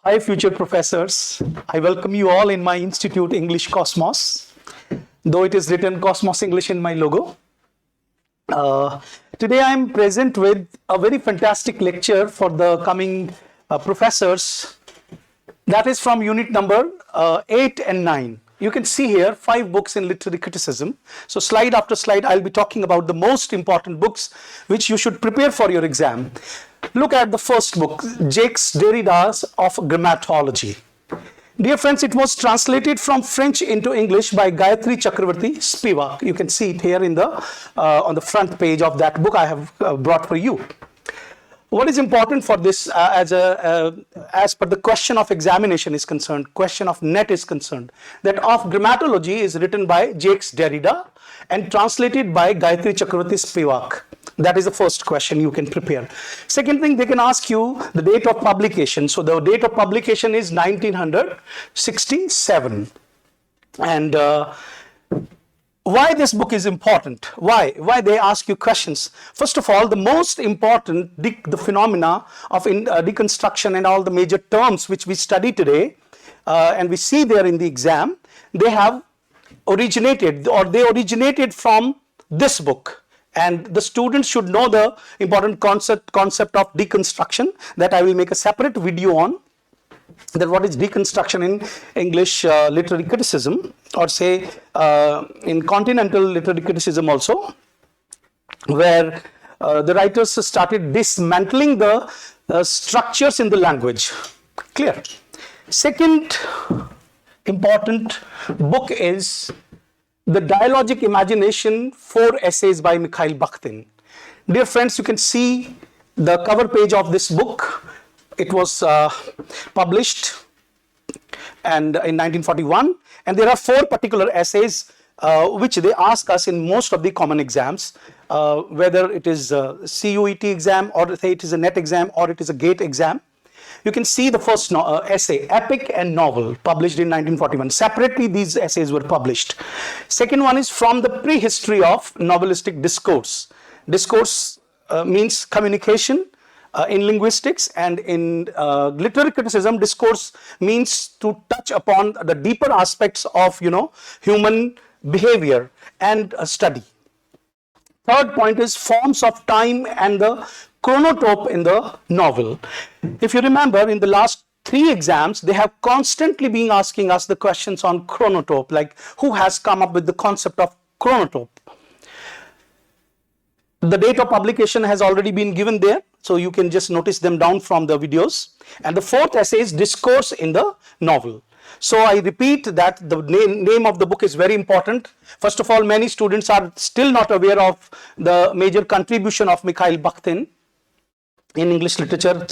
Hi, future professors. I welcome you all in my institute, English Cosmos, though it is written Cosmos English in my logo. Today I am present with a very fantastic lecture for the coming professors. That is from unit number 8 and 9. You can see here 5 books in literary criticism. So slide after slide, I'll be talking about the most important books which you should prepare for your exam. Look at the first book, Jacques Derrida's of Grammatology. Dear friends, it was translated from French into English by Gayatri Chakravarti Spivak. You can see it here in the on the front page of that book I have brought for you. What is important for this as per the question of examination is concerned, question of net is concerned, that of Grammatology is written by Jacques Derrida and translated by Gayatri Chakravarti Spivak. That is the first question you can prepare. Second thing, they can ask you the date of publication. So the date of publication is 1967. And why this book is important? Why they ask you questions? First of all, the most important, the phenomena of deconstruction and all the major terms which we study today and we see there in the exam, they have originated or they originated from this book. And the students should know the important concept of deconstruction that I will make a separate video on. That what is deconstruction in English literary criticism, or say in continental literary criticism also, where the writers started dismantling the structures in the language. Clear? Second important book is the Dialogic Imagination, 4 essays by Mikhail Bakhtin. Dear friends, you can see the cover page of this book. It was published and in 1941, and there are 4 particular essays which they ask us in most of the common exams, whether it is a CUET exam or say it is a NET exam or it is a GATE exam. You can see the first essay, Epic and Novel, published in 1941. Separately, these essays were published. Second one is From the Prehistory of Novelistic Discourse. Discourse means communication in linguistics, and in literary criticism, discourse means to touch upon the deeper aspects of, human behavior and study. Third point is Forms of Time and the Chronotope in the novel. If you remember, in the last 3 exams, they have constantly been asking us the questions on chronotope, like who has come up with the concept of chronotope. The date of publication has already been given there, so you can just notice them down from the videos. And the 4th essay is Discourse in the Novel. So I repeat that the name of the book is very important. First of all, many students are still not aware of the major contribution of Mikhail Bakhtin in English literature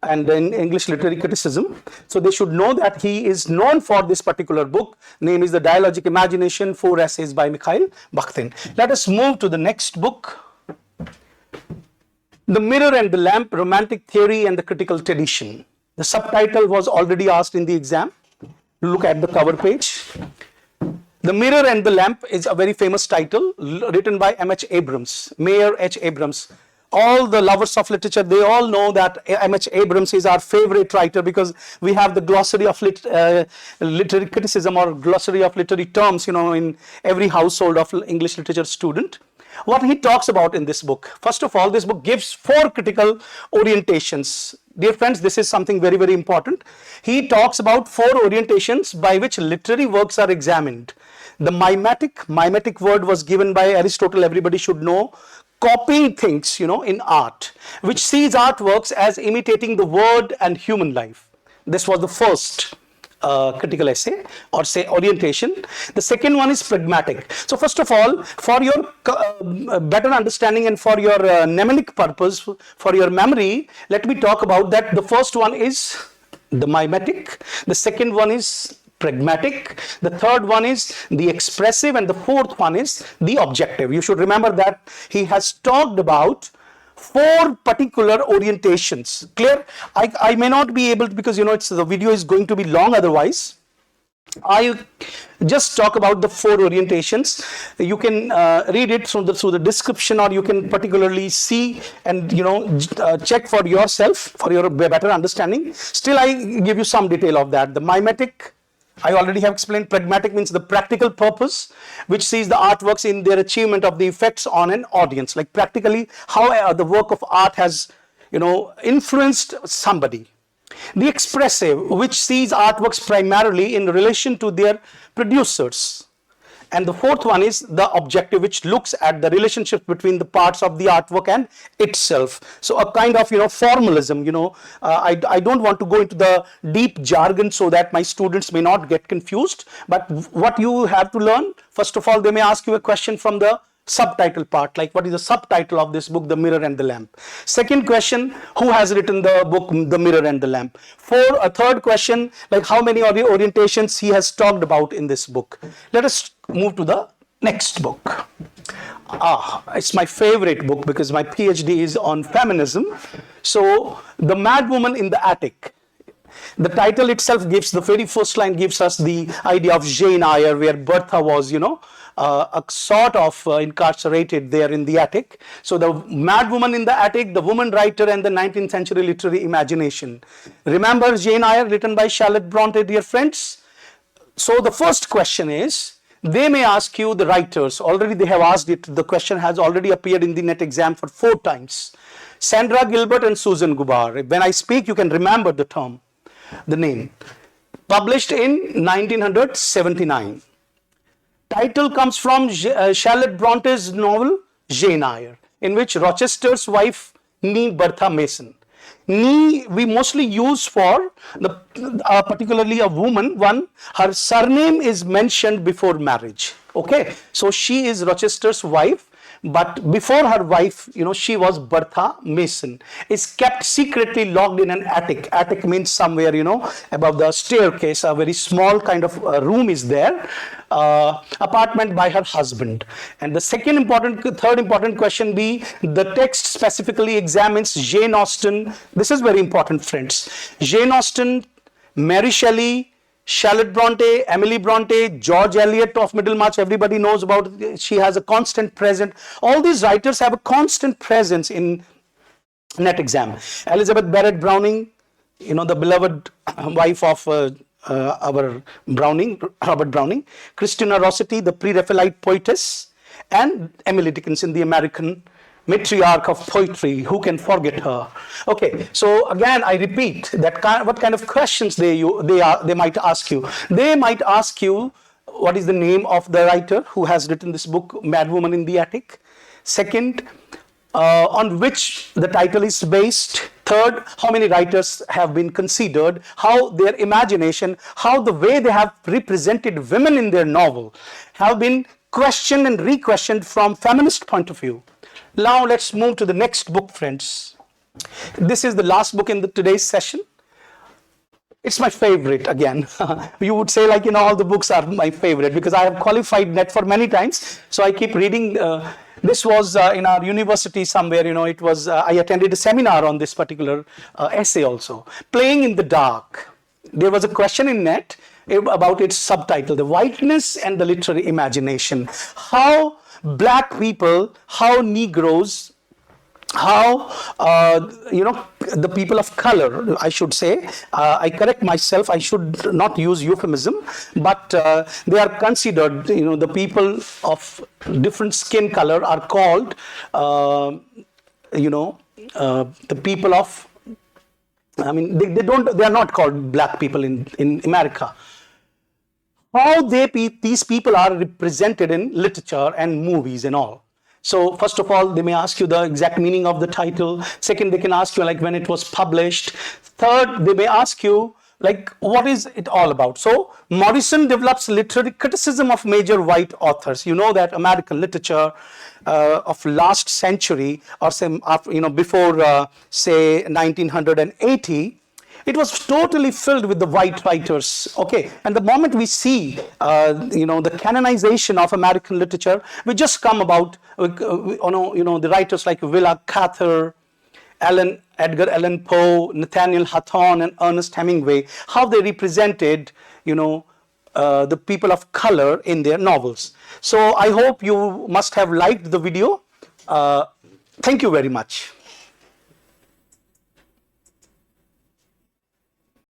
and in English literary criticism. So they should know that he is known for this particular book. Name is the Dialogic Imagination, 4 essays by Mikhail Bakhtin. Let us move to the next book. The Mirror and the Lamp, Romantic Theory and the Critical Tradition. The subtitle was already asked in the exam. Look at the cover page. The Mirror and the Lamp is a very famous title written by M.H. Abrams, Mayor H. Abrams. All the lovers of literature, they all know that M.H. Abrams is our favorite writer because we have the glossary of literary criticism or glossary of literary terms, in every household of English literature student. What he talks about in this book, first of all, this book gives 4 critical orientations. Dear friends, this is something very, very important. He talks about 4 orientations by which literary works are examined. The mimetic word was given by Aristotle, everybody should know. Copying things, in art, which sees artworks as imitating the word and human life. This was the first critical essay or say orientation. The second one is pragmatic. So first of all, for your better understanding and for your mnemonic purpose, for your memory, let me talk about that. The first one is the mimetic. The second one is pragmatic, the third one is the expressive, and the 4th one is the objective. You should remember that he has talked about 4 particular orientations. Clear? I may not be able to, because the video is going to be long otherwise. I just talk about the 4 orientations. You can read it through the description, or you can particularly see and check for yourself for your better understanding. Still, I give you some detail of that. The mimetic, I already have explained. Pragmatic means the practical purpose, which sees the artworks in their achievement of the effects on an audience, like practically how the work of art has influenced somebody. The expressive, which sees artworks primarily in relation to their producers. And the fourth one is the objective, which looks at the relationship between the parts of the artwork and itself. So a kind of formalism. I don't want to go into the deep jargon so that my students may not get confused. But what you have to learn, first of all, they may ask you a question from the subtitle part, like what is the subtitle of this book, The Mirror and the Lamp. Second question, who has written the book The Mirror and the Lamp. A third question, like how many orientations he has talked about in this book. Let us move to the next book. It's my favorite book because my PhD is on feminism. So The Mad Woman in the Attic. The title itself gives, the very first line gives us the idea of Jane Eyre, where Bertha was, a sort of incarcerated there in the attic. So the Mad Woman in the Attic, the woman writer, and the 19th century literary imagination. Remember Jane Eyre, written by Charlotte Bronte, dear friends? So the first question is, they may ask you, the writers, already they have asked it, the question has already appeared in the NET exam for 4 times. Sandra Gilbert and Susan Gubar. When I speak, you can remember the term, the name. Published in 1979. Title comes from Charlotte Bronte's novel Jane Eyre, in which Rochester's wife, Nee Bertha Mason. Nee we mostly use for particularly a woman. Her surname is mentioned before marriage. Okay, so she is Rochester's wife. But before her wife, she was Bertha Mason, is kept secretly locked in an attic. Attic means somewhere, above the staircase, a very small kind of room is there, apartment by her husband. And the third important question be, the text specifically examines Jane Austen. This is very important, friends. Jane Austen, Mary Shelley, Charlotte Bronte, Emily Bronte, George Eliot of Middlemarch, everybody knows about it. She has a constant presence. All these writers have a constant presence in NET exam. Elizabeth Barrett Browning, the beloved wife of our Browning, Robert Browning. Christina Rossetti, the pre-Raphaelite poetess. And Emily Dickinson, the American matriarch of poetry. Who can forget her? Okay, so again I repeat that what kind of questions they might ask you. They might ask you, what is the name of the writer who has written this book, Mad Woman in the Attic? Second, on which the title is based. Third, how many writers have been considered, how their imagination, how the way they have represented women in their novel have been questioned and re-questioned from feminist point of view. Now let's move to the next book, friends. This is the last book in today's session. It's my favorite again. You would say like, all the books are my favorite because I have qualified NET for many times. So I keep reading. This was in our university somewhere, it was, I attended a seminar on this particular essay also. Playing in the Dark. There was a question in NET about its subtitle, The Whiteness and the Literary Imagination. How black people, how Negroes, how the people of color, I should say, I correct myself, I should not use euphemism, but they are considered, the people of different skin color are called, the people of, they are not called black people in America. How these people are represented in literature and movies and all. So first of all, they may ask you the exact meaning of the title. Second, they can ask you like when it was published. Third, they may ask you like what is it all about. So Morrison develops literary criticism of major white authors. You know that American literature of last century or some before say 1980. It was totally filled with the white writers, okay? And the moment we see, the canonization of American literature, we just come about, the writers like Willa Cather, Edgar Allan Poe, Nathaniel Hawthorne, and Ernest Hemingway, how they represented, the people of color in their novels. So I hope you must have liked the video. Thank you very much.